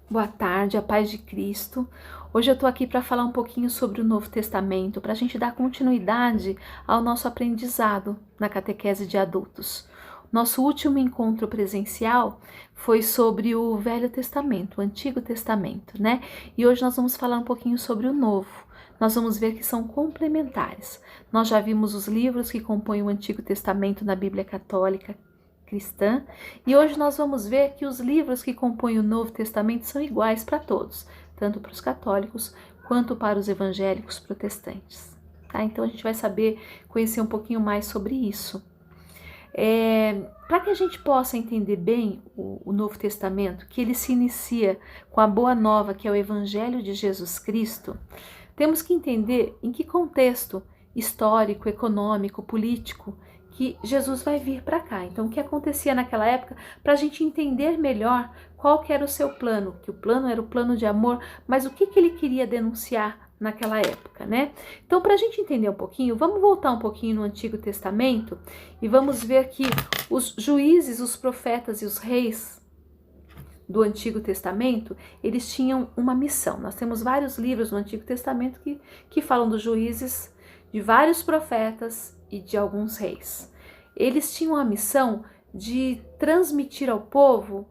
Boa tarde, a paz de Cristo. Hoje eu estou aqui para falar um pouquinho sobre o Novo Testamento, para a gente dar continuidade ao nosso aprendizado na catequese de adultos. Nosso último encontro presencial foi sobre o Velho Testamento, o Antigo Testamento, né? E hoje nós vamos falar um pouquinho sobre o Novo. Nós vamos ver que são complementares. Nós já vimos os livros que compõem o Antigo Testamento na Bíblia Católica cristã, e hoje nós vamos ver que os livros que compõem o Novo Testamento são iguais para todos, tanto para os católicos quanto para os evangélicos protestantes. Tá? Então a gente vai conhecer um pouquinho mais sobre isso. Para que a gente possa entender bem o Novo Testamento, que ele se inicia com a boa nova, que é o Evangelho de Jesus Cristo, temos que entender em que contexto histórico, econômico, político que Jesus vai vir para cá. Então, o que acontecia naquela época, para a gente entender melhor qual que era o seu plano, que o plano era o plano de amor, mas o que ele queria denunciar naquela época, né? Então, para a gente entender um pouquinho, vamos voltar um pouquinho no Antigo Testamento e vamos ver que os juízes, os profetas e os reis do Antigo Testamento, eles tinham uma missão. Nós temos vários livros no Antigo Testamento que falam dos juízes, de vários profetas e de alguns reis. Eles tinham a missão de transmitir ao povo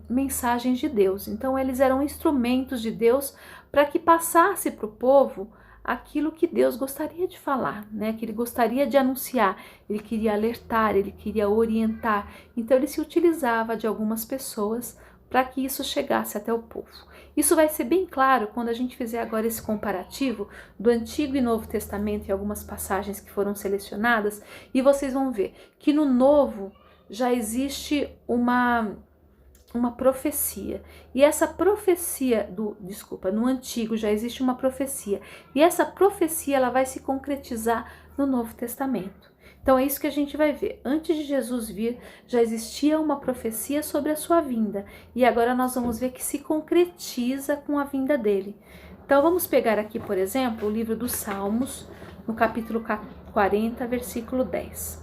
mensagens de Deus. Então eles eram instrumentos de Deus para que passasse para o povo aquilo que Deus gostaria de falar, né? Que ele gostaria de anunciar, ele queria alertar, ele queria orientar. Então ele se utilizava de algumas pessoas para que isso chegasse até o povo. Isso vai ser bem claro quando a gente fizer agora esse comparativo do Antigo e Novo Testamento e algumas passagens que foram selecionadas, e vocês vão ver que no Novo já existe uma profecia. E essa profecia no Antigo já existe uma profecia. E essa profecia ela vai se concretizar no Novo Testamento. Então é isso que a gente vai ver. Antes de Jesus vir, já existia uma profecia sobre a sua vinda. E agora nós vamos ver que se concretiza com a vinda dele. Então vamos pegar aqui, por exemplo, o livro dos Salmos, no capítulo 40, versículo 10.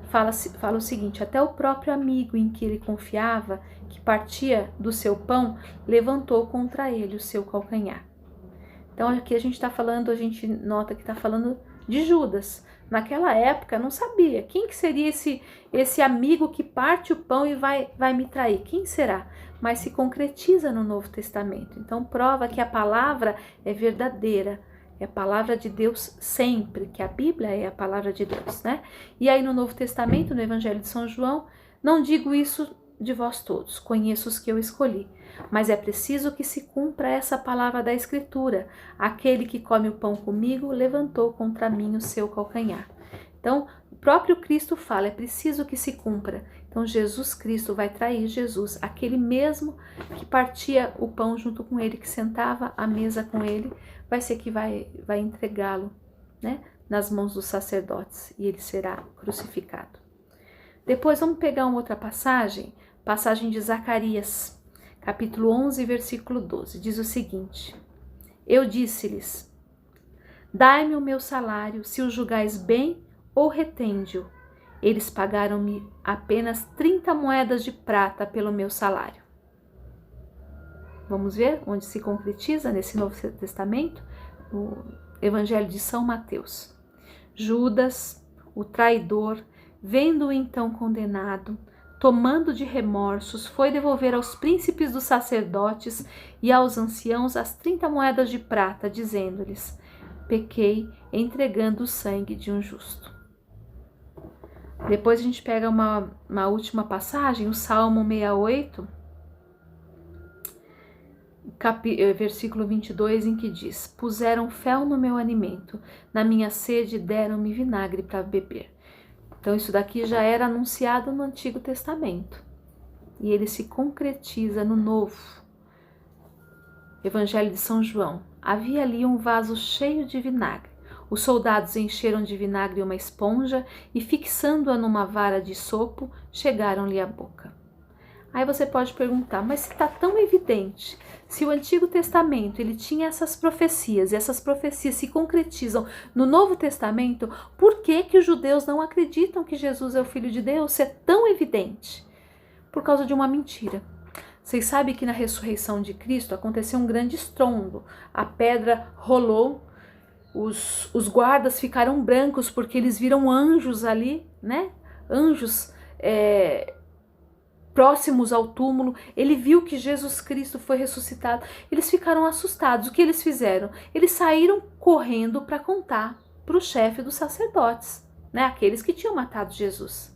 Fala o seguinte: até o próprio amigo em que ele confiava, que partia do seu pão, levantou contra ele o seu calcanhar. Então aqui a gente nota que está falando de Judas. Naquela época não sabia quem que seria esse amigo que parte o pão e vai me trair. Quem será? Mas se concretiza no Novo Testamento. Então prova que a palavra é verdadeira. É a palavra de Deus sempre, que a Bíblia é a palavra de Deus, né? E aí no Novo Testamento, no Evangelho de São João, não digo isso de vós todos, conheço os que eu escolhi, mas é preciso que se cumpra essa palavra da Escritura. Aquele que come o pão comigo levantou contra mim o seu calcanhar. Então, o próprio Cristo fala, é preciso que se cumpra. Então, Jesus Cristo vai trair Jesus, aquele mesmo que partia o pão junto com ele, que sentava à mesa com ele, vai ser que vai entregá-lo, né, nas mãos dos sacerdotes, e ele será crucificado. Depois vamos pegar uma outra passagem de Zacarias, capítulo 11, versículo 12. Diz o seguinte: eu disse-lhes, dai-me o meu salário, se o julgais bem ou retende-o. Eles pagaram-me apenas 30 moedas de prata pelo meu salário. Vamos ver onde se concretiza nesse Novo Testamento? O Evangelho de São Mateus. Judas, o traidor, vendo-o então condenado, tomando de remorsos, foi devolver aos príncipes dos sacerdotes e aos anciãos as 30 moedas de prata, dizendo-lhes, pequei entregando o sangue de um justo. Depois a gente pega uma última passagem, o Salmo 68, versículo 22, em que diz, puseram fel no meu alimento, na minha sede deram-me vinagre para beber. Então isso daqui já era anunciado no Antigo Testamento e ele se concretiza no Novo. Evangelho de São João. Havia ali um vaso cheio de vinagre. Os soldados encheram de vinagre uma esponja e, fixando-a numa vara de sopo, chegaram-lhe à boca. Aí você pode perguntar, mas se está tão evidente, se o Antigo Testamento ele tinha essas profecias, e essas profecias se concretizam no Novo Testamento, por que os judeus não acreditam que Jesus é o Filho de Deus? Se é tão evidente? Por causa de uma mentira. Vocês sabem que na ressurreição de Cristo aconteceu um grande estrondo. A pedra rolou, os guardas ficaram brancos porque eles viram anjos ali, né? Anjos próximos ao túmulo. Ele viu que Jesus Cristo foi ressuscitado. Eles ficaram assustados. O que eles fizeram? Eles saíram correndo para contar para o chefe dos sacerdotes, né? Aqueles que tinham matado Jesus.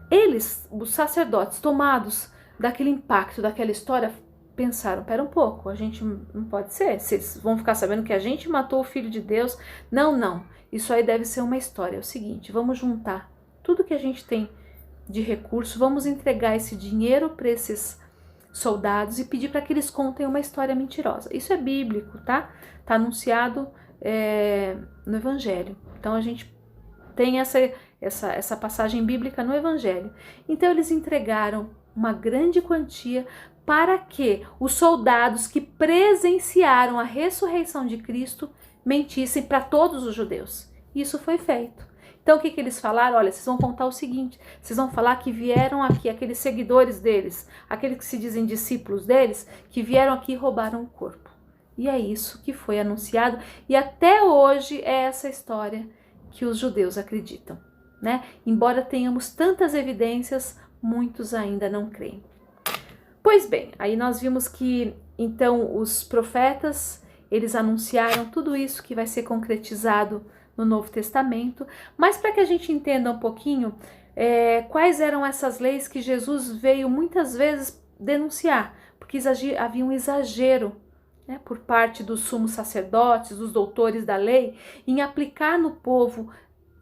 Eles, os sacerdotes, tomados daquele impacto, daquela história, pensaram, pera um pouco, a gente não pode ser, se eles vão ficar sabendo que a gente matou o Filho de Deus, não, isso aí deve ser uma história, é o seguinte, vamos juntar tudo que a gente tem de recurso, vamos entregar esse dinheiro para esses soldados e pedir para que eles contem uma história mentirosa. Isso é bíblico, tá? Tá anunciado no Evangelho, então a gente tem essa passagem bíblica no Evangelho. Então eles entregaram uma grande quantia para que os soldados que presenciaram a ressurreição de Cristo mentissem para todos os judeus. Isso foi feito. Então o que eles falaram? Olha, vocês vão contar o seguinte, vocês vão falar que vieram aqui, aqueles seguidores deles, aqueles que se dizem discípulos deles, que vieram aqui e roubaram o corpo. E é isso que foi anunciado, e até hoje é essa história que os judeus acreditam, né? Embora tenhamos tantas evidências, muitos ainda não creem. Pois bem, aí nós vimos que então os profetas, eles anunciaram tudo isso que vai ser concretizado no Novo Testamento, mas para que a gente entenda um pouquinho quais eram essas leis que Jesus veio muitas vezes denunciar, porque havia um exagero, né, por parte dos sumos sacerdotes, dos doutores da lei, em aplicar no povo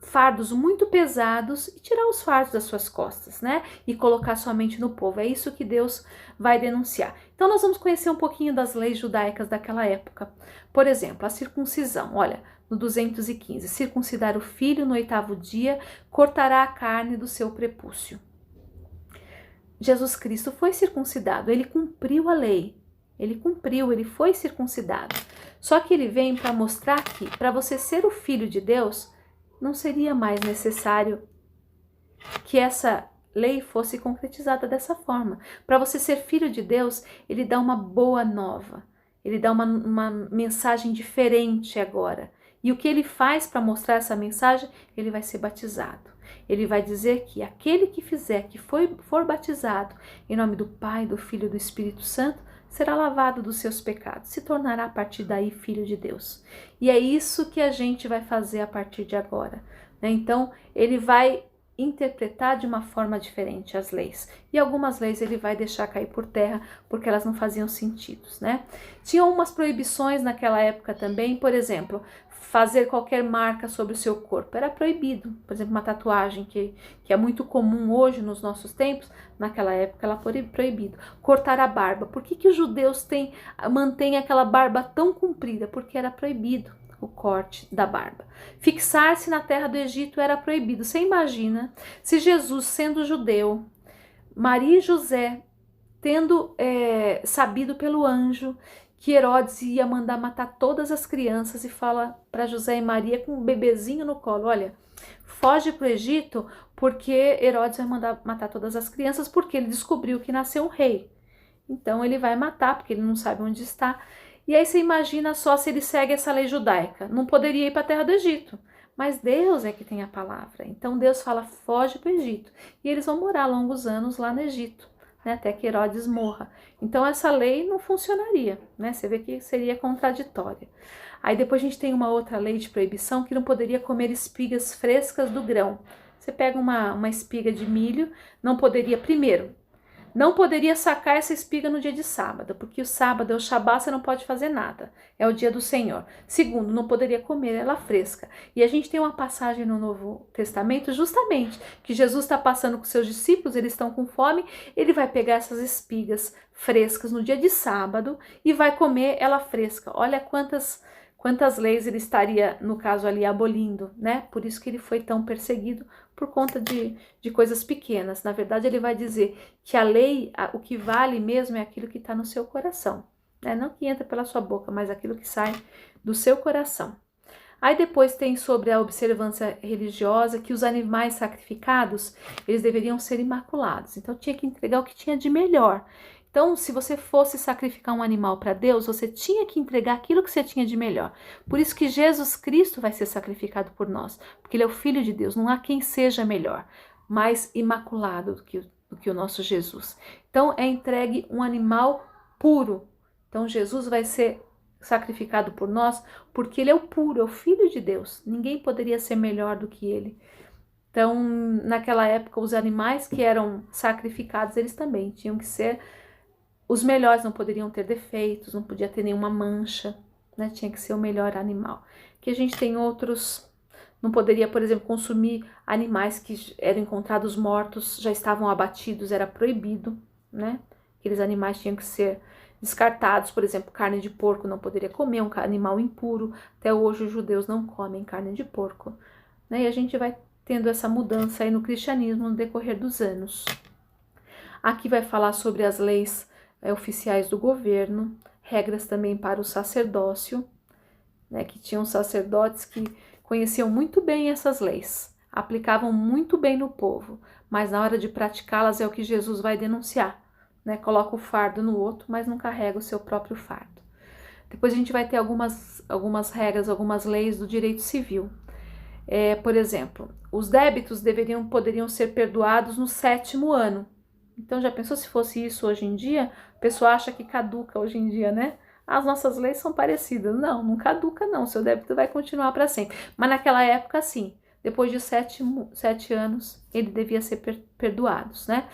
fardos muito pesados e tirar os fardos das suas costas, né? E colocar somente no povo. É isso que Deus vai denunciar. Então nós vamos conhecer um pouquinho das leis judaicas daquela época. Por exemplo, a circuncisão. Olha, no 215, circuncidar o filho no 8º dia, cortará a carne do seu prepúcio. Jesus Cristo foi circuncidado, ele cumpriu a lei. Ele foi circuncidado. Só que ele vem para mostrar que para você ser o filho de Deus, não seria mais necessário que essa lei fosse concretizada dessa forma. Para você ser filho de Deus, ele dá uma boa nova. Ele dá uma mensagem diferente agora. E o que ele faz para mostrar essa mensagem? Ele vai ser batizado. Ele vai dizer que aquele que for batizado em nome do Pai, do Filho e do Espírito Santo, será lavado dos seus pecados, se tornará a partir daí filho de Deus. E é isso que a gente vai fazer a partir de agora, né? Então, ele vai interpretar de uma forma diferente as leis. E algumas leis ele vai deixar cair por terra, porque elas não faziam sentido, né? Tinha umas proibições naquela época também, por exemplo, fazer qualquer marca sobre o seu corpo. Era proibido. Por exemplo, uma tatuagem que é muito comum hoje nos nossos tempos, naquela época ela foi proibido. Cortar a barba. Por que os judeus mantêm aquela barba tão comprida? Porque era proibido o corte da barba. Fixar-se na terra do Egito era proibido. Você imagina se Jesus, sendo judeu, Maria e José, tendo sabido pelo anjo que Herodes ia mandar matar todas as crianças, e fala para José e Maria com um bebezinho no colo, olha, foge para o Egito porque Herodes vai mandar matar todas as crianças, porque ele descobriu que nasceu um rei. Então ele vai matar, porque ele não sabe onde está. E aí você imagina só se ele segue essa lei judaica. Não poderia ir para a terra do Egito. Mas Deus é que tem a palavra. Então Deus fala, foge para o Egito. E eles vão morar longos anos lá no Egito, né, até que Herodes morra. Então essa lei não funcionaria, né? Você vê que seria contraditória. Aí depois a gente tem uma outra lei de proibição, que não poderia comer espigas frescas do grão. Você pega uma espiga de milho, não poderia sacar essa espiga no dia de sábado, porque o sábado é o Shabá, você não pode fazer nada, é o dia do Senhor. Segundo, não poderia comer ela fresca. E a gente tem uma passagem no Novo Testamento, justamente, que Jesus está passando com seus discípulos, eles estão com fome, ele vai pegar essas espigas frescas no dia de sábado e vai comer ela fresca. Olha quantas leis ele estaria, no caso ali, abolindo, né? Por isso que ele foi tão perseguido, por conta de coisas pequenas. Na verdade, ele vai dizer que a lei, o que vale mesmo é aquilo que está no seu coração, né? Não que entra pela sua boca, mas aquilo que sai do seu coração. Aí depois tem sobre a observância religiosa, que os animais sacrificados, eles deveriam ser imaculados. Então tinha que entregar o que tinha de melhor. Então, se você fosse sacrificar um animal para Deus, você tinha que entregar aquilo que você tinha de melhor. Por isso que Jesus Cristo vai ser sacrificado por nós, porque ele é o Filho de Deus. Não há quem seja melhor, mais imaculado do que o nosso Jesus. Então, é entregue um animal puro. Então, Jesus vai ser sacrificado por nós, porque ele é o puro, é o Filho de Deus. Ninguém poderia ser melhor do que ele. Então, naquela época, os animais que eram sacrificados, eles também tinham que ser os melhores, não poderiam ter defeitos, não podia ter nenhuma mancha, né? Tinha que ser o melhor animal. Que a gente tem outros, não poderia, por exemplo, consumir animais que eram encontrados mortos, já estavam abatidos, era proibido, né? Aqueles animais tinham que ser descartados, por exemplo, carne de porco não poderia comer, um animal impuro. Até hoje os judeus não comem carne de porco, né? E a gente vai tendo essa mudança aí no cristianismo no decorrer dos anos. Aqui vai falar sobre as leis oficiais do governo, regras também para o sacerdócio, né? Que tinham sacerdotes que conheciam muito bem essas leis, aplicavam muito bem no povo, mas na hora de praticá-las é o que Jesus vai denunciar. Né, coloca o fardo no outro, mas não carrega o seu próprio fardo. Depois a gente vai ter algumas regras, algumas leis do direito civil. Por exemplo, os débitos poderiam ser perdoados no 7º ano. Então já pensou se fosse isso hoje em dia? A pessoa acha que caduca hoje em dia, né? As nossas leis são parecidas. Não, não caduca não, seu débito vai continuar para sempre. Mas naquela época sim. Depois de 7 anos, ele devia ser perdoados, né?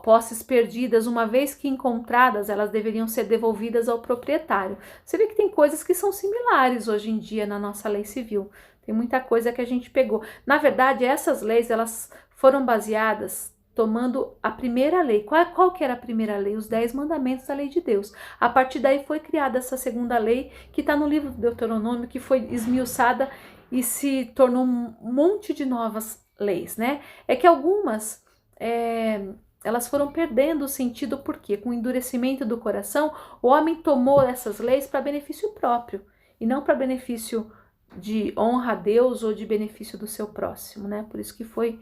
Posses perdidas, uma vez que encontradas, elas deveriam ser devolvidas ao proprietário. Você vê que tem coisas que são similares hoje em dia na nossa lei civil. Tem muita coisa que a gente pegou. Na verdade, essas leis, elas foram baseadas tomando a primeira lei. Qual que era a primeira lei? Os 10 mandamentos da lei de Deus. A partir daí foi criada essa segunda lei, que está no livro do Deuteronômio, que foi esmiuçada e se tornou um monte de novas leis, né? É que algumas, elas foram perdendo o sentido, porque com o endurecimento do coração, o homem tomou essas leis para benefício próprio, e não para benefício de honra a Deus ou de benefício do seu próximo, né? Por isso que foi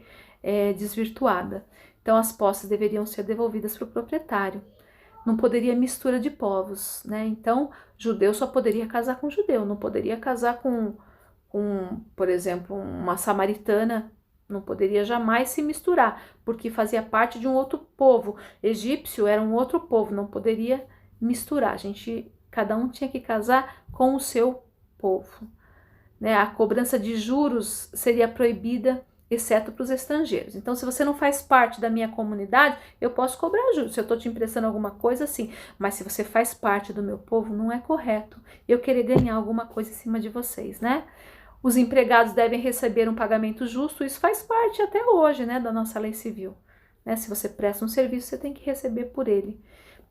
desvirtuada. Então as posses deveriam ser devolvidas para o proprietário. Não poderia mistura de povos, né? Então judeu só poderia casar com judeu, não poderia casar com, por exemplo, uma samaritana, não poderia jamais se misturar, porque fazia parte de um outro povo. Egípcio era um outro povo, não poderia misturar. Cada um tinha que casar com o seu povo, né? A cobrança de juros seria proibida, exceto para os estrangeiros. Então, se você não faz parte da minha comunidade, eu posso cobrar juros. Se eu estou te emprestando alguma coisa, sim. Mas se você faz parte do meu povo, não é correto eu querer ganhar alguma coisa em cima de vocês, né? Os empregados devem receber um pagamento justo. Isso faz parte até hoje, né, da nossa lei civil. Né? Se você presta um serviço, você tem que receber por ele.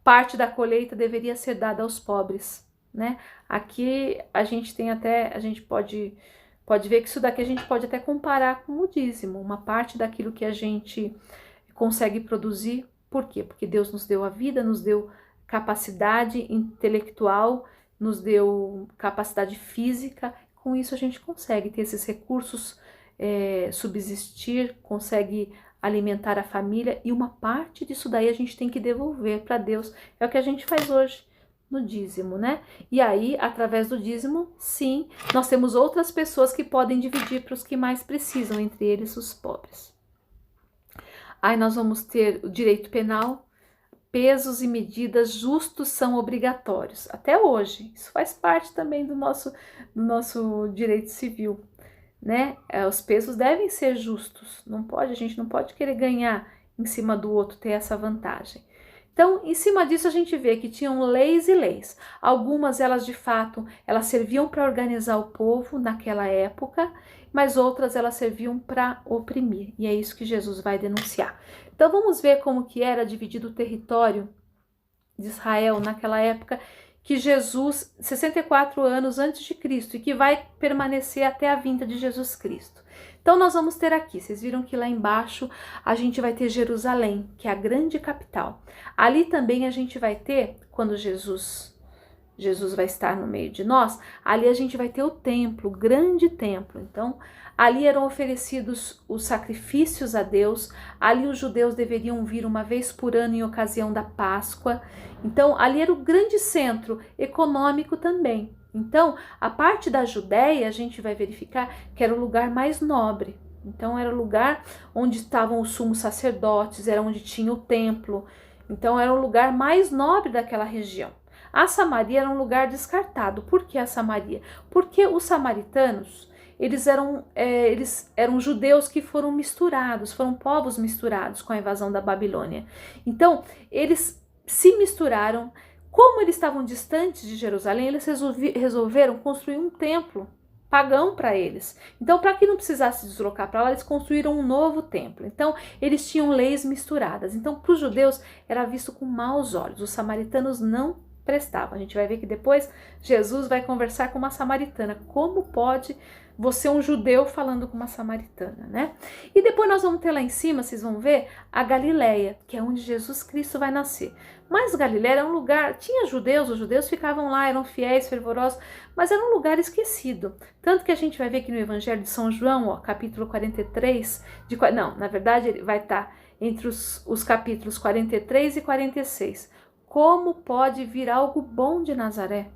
Parte da colheita deveria ser dada aos pobres, né? Aqui a gente pode ver que isso daqui a gente pode até comparar com o dízimo, uma parte daquilo que a gente consegue produzir. Por quê? Porque Deus nos deu a vida, nos deu capacidade intelectual, nos deu capacidade física. Com isso a gente consegue ter esses recursos, subsistir, consegue alimentar a família, e uma parte disso daí a gente tem que devolver para Deus. É o que a gente faz hoje no dízimo, né? E aí, através do dízimo, sim, nós temos outras pessoas que podem dividir para os que mais precisam, entre eles os pobres. Aí nós vamos ter o direito penal. Pesos e medidas justos são obrigatórios, até hoje. Isso faz parte também do nosso direito civil, né? Os pesos devem ser justos, a gente não pode querer ganhar em cima do outro, ter essa vantagem. Então, em cima disso, a gente vê que tinham leis e leis. Algumas, elas de fato, elas serviam para organizar o povo naquela época, mas outras elas serviam para oprimir. E é isso que Jesus vai denunciar. Então, vamos ver como que era dividido o território de Israel naquela época, que Jesus, 64 anos antes de Cristo, e que vai permanecer até a vinda de Jesus Cristo. Então nós vamos ter aqui, vocês viram que lá embaixo a gente vai ter Jerusalém, que é a grande capital. Ali também a gente vai ter, quando Jesus Jesus vai estar no meio de nós, ali a gente vai ter o templo, o grande templo. Então, ali eram oferecidos os sacrifícios a Deus, ali os judeus deveriam vir uma vez por ano em ocasião da Páscoa. Então, ali era o grande centro econômico também. Então, a parte da Judéia, a gente vai verificar que era o lugar mais nobre. Então, era o lugar onde estavam os sumos sacerdotes, era onde tinha o templo. Então, era o lugar mais nobre daquela região. A Samaria era um lugar descartado. Por que a Samaria? Porque os samaritanos, eles eram judeus que foram misturados, foram povos misturados com a invasão da Babilônia. Então, eles se misturaram. Como eles estavam distantes de Jerusalém, eles resolveram construir um templo pagão para eles. Então, para que não precisasse deslocar para lá, eles construíram um novo templo. Então, eles tinham leis misturadas. Então, para os judeus, era visto com maus olhos. Os samaritanos não prestavam. A gente vai ver que depois Jesus vai conversar com uma samaritana. Como pode você, um judeu, falando com uma samaritana, né? E depois nós vamos ter lá em cima, vocês vão ver, a Galileia, que é onde Jesus Cristo vai nascer. Mas Galileia era um lugar, tinha judeus, os judeus ficavam lá, eram fiéis, fervorosos, mas era um lugar esquecido. Tanto que a gente vai ver aqui no Evangelho de São João, ó, capítulo 43, na verdade ele vai estar entre os capítulos 43 e 46. Como pode vir algo bom de Nazaré?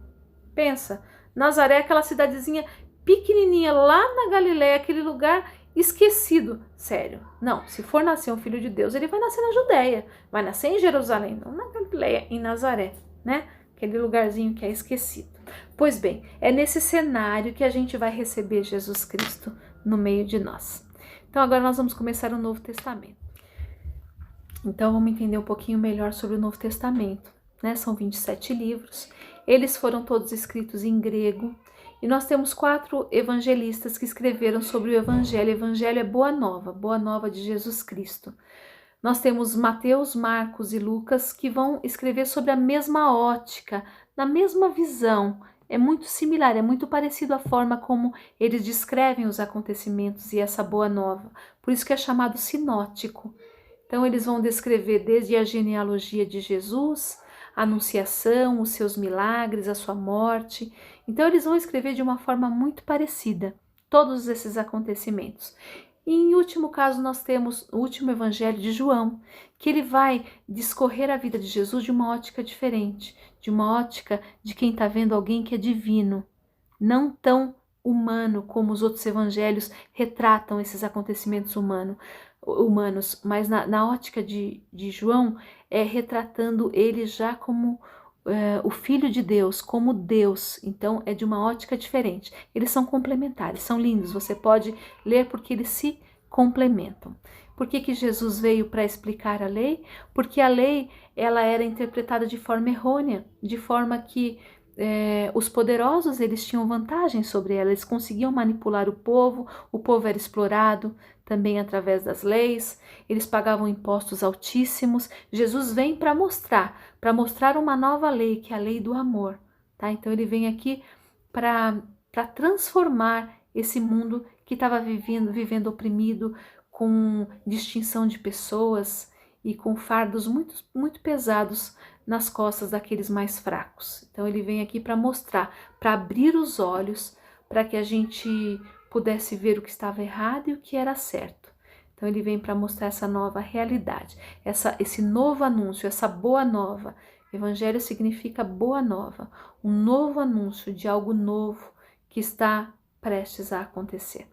Pensa, Nazaré é aquela cidadezinha pequenininha lá na Galileia, aquele lugar esquecido. Sério, não, se for nascer um filho de Deus, ele vai nascer na Judéia, vai nascer em Jerusalém, não na Galileia, em Nazaré, né? Aquele lugarzinho que é esquecido. Pois bem, é nesse cenário que a gente vai receber Jesus Cristo no meio de nós. Então agora nós vamos começar o Novo Testamento. Então vamos entender um pouquinho melhor sobre o Novo Testamento, né? São 27 livros, eles foram todos escritos em grego, e nós temos 4 evangelistas que escreveram sobre o Evangelho. O Evangelho é Boa Nova de Jesus Cristo. Nós temos Mateus, Marcos e Lucas que vão escrever sobre a mesma ótica, na mesma visão. É muito similar, é muito parecido a forma como eles descrevem os acontecimentos e essa Boa Nova. Por isso que é chamado sinótico. Então eles vão descrever desde a genealogia de Jesus, a anunciação, os seus milagres, a sua morte. Então eles vão escrever de uma forma muito parecida todos esses acontecimentos. E em último caso nós temos o último evangelho de João, que ele vai discorrer a vida de Jesus de uma ótica diferente, de uma ótica de quem está vendo alguém que é divino, não tão humano como os outros evangelhos retratam esses acontecimentos humanos, mas na ótica de João é retratando ele já como o Filho de Deus, como Deus. Então é de uma ótica diferente. Eles são complementares, são lindos, você pode ler porque eles se complementam. Por que Jesus veio para explicar a lei? Porque a lei ela era interpretada de forma errônea, de forma que os poderosos eles tinham vantagem sobre ela, eles conseguiam manipular o povo era explorado também através das leis, eles pagavam impostos altíssimos. Jesus vem para mostrar uma nova lei, que é a lei do amor, tá? Então ele vem aqui para transformar esse mundo que estava vivendo oprimido, com distinção de pessoas e com fardos muito, muito pesados nas costas daqueles mais fracos. Então ele vem aqui para mostrar, para abrir os olhos, para que a gente pudesse ver o que estava errado e o que era certo. Então ele vem para mostrar essa nova realidade, esse novo anúncio, essa boa nova. Evangelho significa boa nova, um novo anúncio de algo novo que está prestes a acontecer.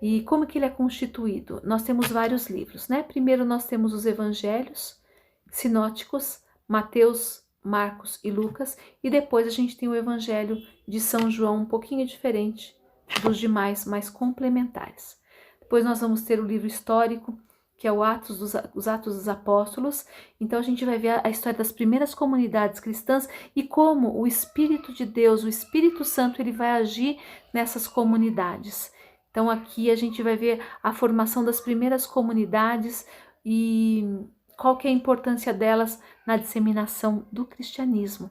E como que ele é constituído? Nós temos vários livros, né? Primeiro nós temos os evangelhos sinóticos, Mateus, Marcos e Lucas, e depois a gente tem o Evangelho de São João, um pouquinho diferente dos demais, mais complementares. Depois nós vamos ter o livro histórico, que é os Atos dos Apóstolos. Então a gente vai ver a história das primeiras comunidades cristãs e como o Espírito de Deus, o Espírito Santo, ele vai agir nessas comunidades. Então aqui a gente vai ver a formação das primeiras comunidades e qual que é a importância delas na disseminação do cristianismo.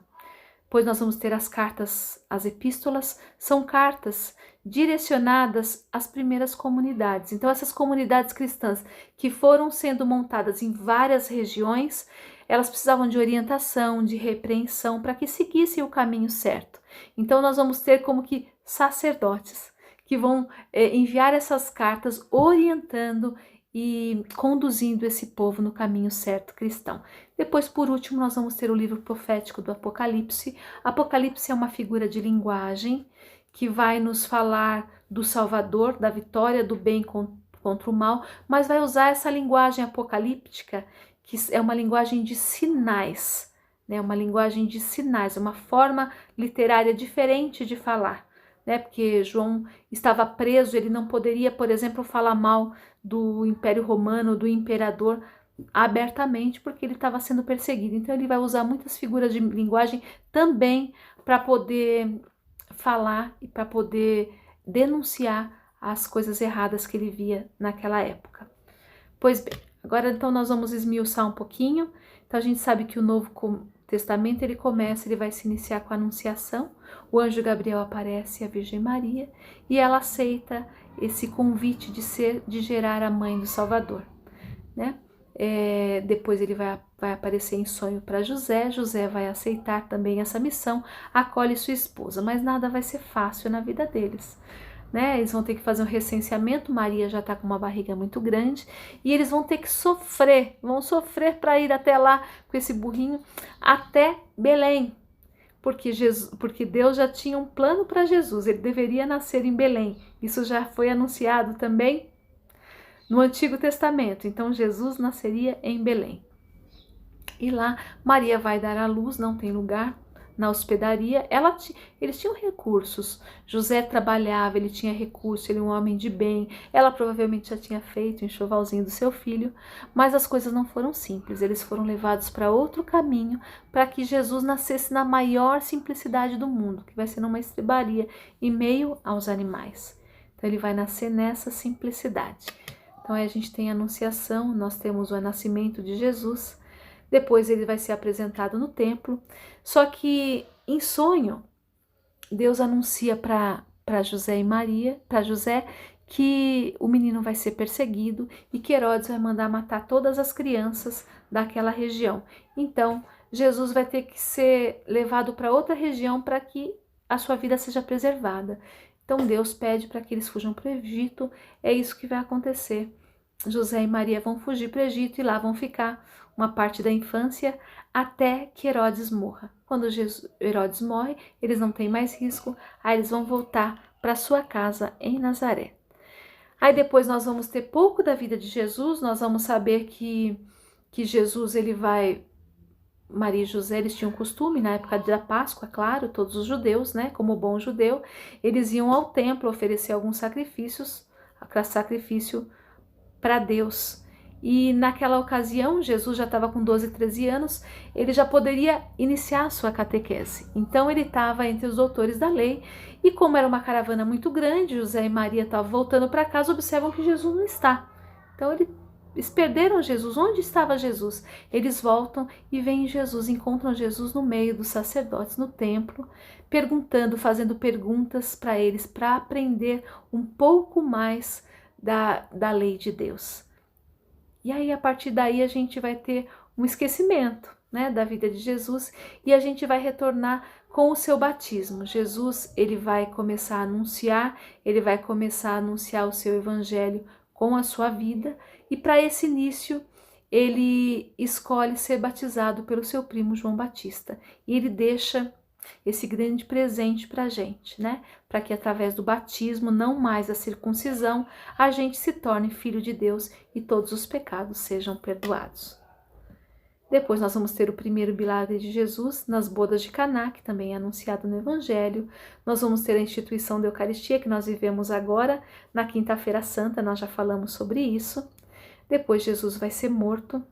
Depois nós vamos ter as cartas, as epístolas, são cartas direcionadas às primeiras comunidades. Então essas comunidades cristãs que foram sendo montadas em várias regiões, elas precisavam de orientação, de repreensão, para que seguissem o caminho certo. Então nós vamos ter como que sacerdotes que vão enviar essas cartas orientando e conduzindo esse povo no caminho certo cristão. Depois, por último, nós vamos ter o livro profético do Apocalipse. Apocalipse é uma figura de linguagem que vai nos falar do Salvador, da vitória do bem contra o mal, mas vai usar essa linguagem apocalíptica, que é uma linguagem de sinais, né? Uma linguagem de sinais, uma forma literária diferente de falar, né? Porque João estava preso, ele não poderia, por exemplo, falar mal do Império Romano, do imperador, abertamente, porque ele estava sendo perseguido. Então ele vai usar muitas figuras de linguagem também para poder falar e para poder denunciar as coisas erradas que ele via naquela época. Pois bem, agora então nós vamos esmiuçar um pouquinho. Então a gente sabe que o Novo Testamento ele vai se iniciar com a Anunciação. O anjo Gabriel aparece à Virgem Maria e ela aceita esse convite de gerar a mãe do Salvador, né? Depois ele vai aparecer em sonho para José. José vai aceitar também essa missão, acolhe sua esposa, mas nada vai ser fácil na vida deles, né? Eles vão ter que fazer um recenseamento. Maria já está com uma barriga muito grande e eles vão ter que sofrer, para ir até lá com esse burrinho até Belém, porque Deus já tinha um plano para Jesus, ele deveria nascer em Belém. Isso já foi anunciado também no Antigo Testamento. Então Jesus nasceria em Belém. E lá Maria vai dar à luz, não tem lugar na hospedaria. Eles tinham recursos. José trabalhava, ele tinha recurso, ele é um homem de bem. Ela provavelmente já tinha feito o enxovalzinho do seu filho, mas as coisas não foram simples. Eles foram levados para outro caminho para que Jesus nascesse na maior simplicidade do mundo, que vai ser numa estrebaria, em meio aos animais. Então ele vai nascer nessa simplicidade. Então aí a gente tem a Anunciação, nós temos o nascimento de Jesus. Depois ele vai ser apresentado no templo. Só que em sonho, Deus anuncia para José e Maria, para José, que o menino vai ser perseguido e que Herodes vai mandar matar todas as crianças daquela região. Então, Jesus vai ter que ser levado para outra região para que a sua vida seja preservada. Então Deus pede para que eles fujam para o Egito. É isso que vai acontecer. José e Maria vão fugir para o Egito e lá vão ficar uma parte da infância até que Herodes morra. Quando Herodes morre, eles não têm mais risco, aí eles vão voltar para sua casa em Nazaré. Aí depois nós vamos ter pouco da vida de Jesus, nós vamos saber que Jesus Maria e José, eles tinham costume, na época da Páscoa, claro, todos os judeus, né, como bom judeu, eles iam ao templo oferecer alguns sacrifício para Deus. E naquela ocasião, Jesus já estava com 12, 13 anos, ele já poderia iniciar a sua catequese. Então ele estava entre os doutores da lei, e como era uma caravana muito grande, José e Maria estavam voltando para casa, observam que Jesus não está. Então eles perderam Jesus. Onde estava Jesus? Eles voltam e veem Jesus, encontram Jesus no meio dos sacerdotes no templo, fazendo perguntas para eles, para aprender um pouco mais da lei de Deus. E aí, a partir daí, a gente vai ter um esquecimento, né, da vida de Jesus, e a gente vai retornar com o seu batismo. Jesus, ele vai começar a anunciar o seu evangelho com a sua vida, e para esse início, ele escolhe ser batizado pelo seu primo João Batista, e ele deixa esse grande presente para a gente, né? Para que através do batismo, não mais a circuncisão, a gente se torne filho de Deus e todos os pecados sejam perdoados. Depois nós vamos ter o primeiro milagre de Jesus nas bodas de Caná, que também é anunciado no Evangelho. Nós vamos ter a instituição da Eucaristia, que nós vivemos agora na Quinta-feira Santa, nós já falamos sobre isso. Depois Jesus vai ser morto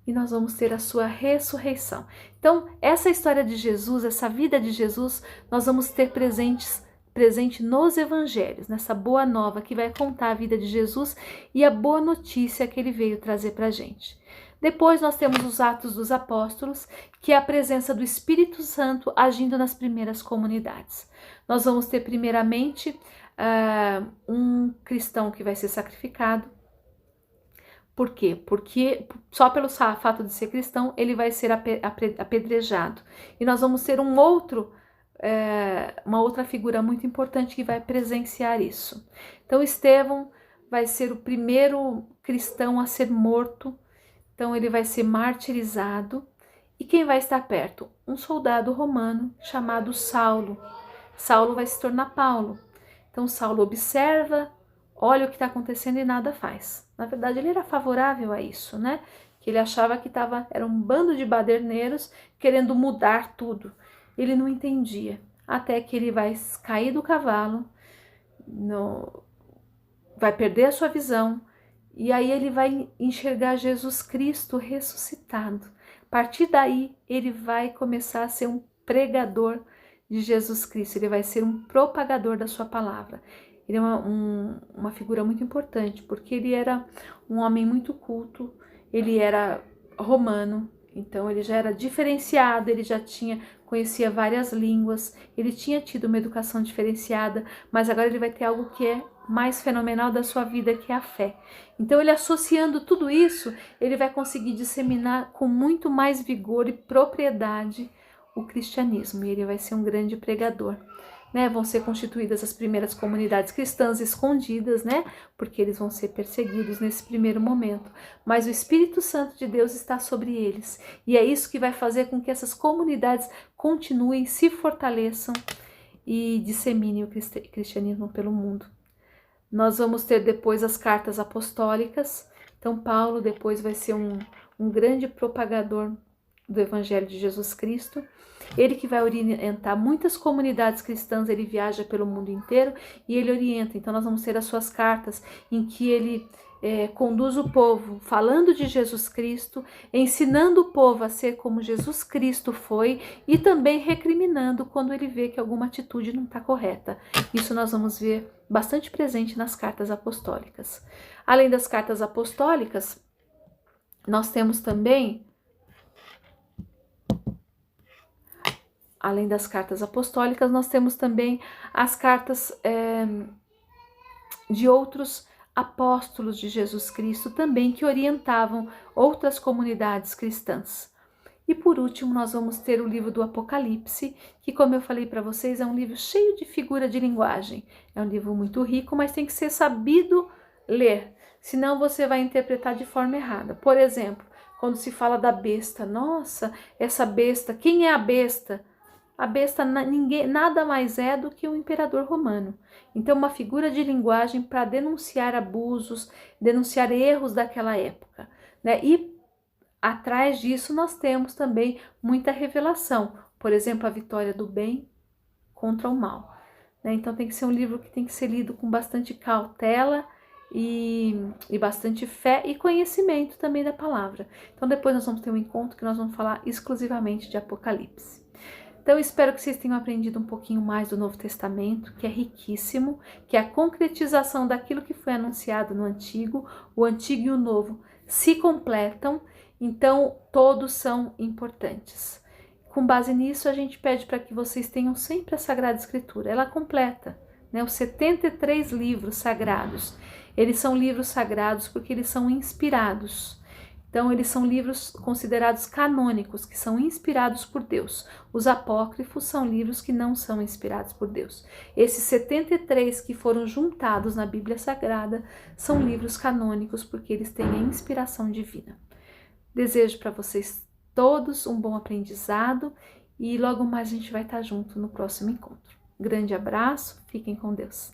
e nós vamos ter a sua ressurreição. Então, essa história de Jesus, essa vida de Jesus, nós vamos ter presente nos evangelhos, nessa boa nova que vai contar a vida de Jesus e a boa notícia que ele veio trazer para a gente. Depois nós temos os Atos dos Apóstolos, que é a presença do Espírito Santo agindo nas primeiras comunidades. Nós vamos ter primeiramente um cristão que vai ser sacrificado, Por quê? Porque só pelo fato de ser cristão, ele vai ser apedrejado. E nós vamos ter uma outra figura muito importante que vai presenciar isso. Então, Estevão vai ser o primeiro cristão a ser morto. Então, ele vai ser martirizado. E quem vai estar perto? Um soldado romano chamado Saulo. Saulo vai se tornar Paulo. Então, Saulo observa, olha o que está acontecendo e nada faz. Na verdade, ele era favorável a isso, né? Que ele achava que era um bando de baderneiros querendo mudar tudo. Ele não entendia. Até que ele vai cair do cavalo, vai perder a sua visão, e aí ele vai enxergar Jesus Cristo ressuscitado. A partir daí, ele vai começar a ser um pregador de Jesus Cristo, ele vai ser um propagador da sua palavra. Ele é uma figura muito importante, porque ele era um homem muito culto, ele era romano, então ele já era diferenciado, ele já conhecia várias línguas, ele tinha tido uma educação diferenciada, mas agora ele vai ter algo que é mais fenomenal da sua vida, que é a fé. Então, ele associando tudo isso, ele vai conseguir disseminar com muito mais vigor e propriedade o cristianismo, e ele vai ser um grande pregador. Vão ser constituídas as primeiras comunidades cristãs escondidas, porque eles vão ser perseguidos nesse primeiro momento. Mas o Espírito Santo de Deus está sobre eles. E é isso que vai fazer com que essas comunidades continuem, se fortaleçam e disseminem o cristianismo pelo mundo. Nós vamos ter depois as cartas apostólicas. Então, Paulo depois vai ser um grande propagador do Evangelho de Jesus Cristo. Ele que vai orientar muitas comunidades cristãs, ele viaja pelo mundo inteiro e ele orienta. Então nós vamos ter as suas cartas em que ele conduz o povo falando de Jesus Cristo, ensinando o povo a ser como Jesus Cristo foi e também recriminando quando ele vê que alguma atitude não está correta. Isso nós vamos ver bastante presente nas cartas apostólicas. Além das cartas apostólicas, nós temos também além das cartas apostólicas, nós temos também as cartas de outros apóstolos de Jesus Cristo também, que orientavam outras comunidades cristãs. E por último, nós vamos ter o livro do Apocalipse, que, como eu falei para vocês, é um livro cheio de figura de linguagem. É um livro muito rico, mas tem que ser sabido ler, senão você vai interpretar de forma errada. Por exemplo, quando se fala da besta, nossa, essa besta, quem é a besta? A besta nada mais é do que um imperador romano. Então, uma figura de linguagem para denunciar abusos, denunciar erros daquela época. E atrás disso nós temos também muita revelação. Por exemplo, a vitória do bem contra o mal. Então, tem que ser um livro que tem que ser lido com bastante cautela e bastante fé e conhecimento também da palavra. Então, depois nós vamos ter um encontro que nós vamos falar exclusivamente de Apocalipse. Então, eu espero que vocês tenham aprendido um pouquinho mais do Novo Testamento, que é riquíssimo, que é a concretização daquilo que foi anunciado no Antigo. O Antigo e o Novo se completam, então todos são importantes. Com base nisso, a gente pede para que vocês tenham sempre a Sagrada Escritura. Ela completa, os 73 livros sagrados. Eles são livros sagrados porque eles são inspirados. Então, eles são livros considerados canônicos, que são inspirados por Deus. Os apócrifos são livros que não são inspirados por Deus. Esses 73 que foram juntados na Bíblia Sagrada são livros canônicos, porque eles têm a inspiração divina. Desejo para vocês todos um bom aprendizado e logo mais a gente vai estar junto no próximo encontro. Grande abraço, fiquem com Deus.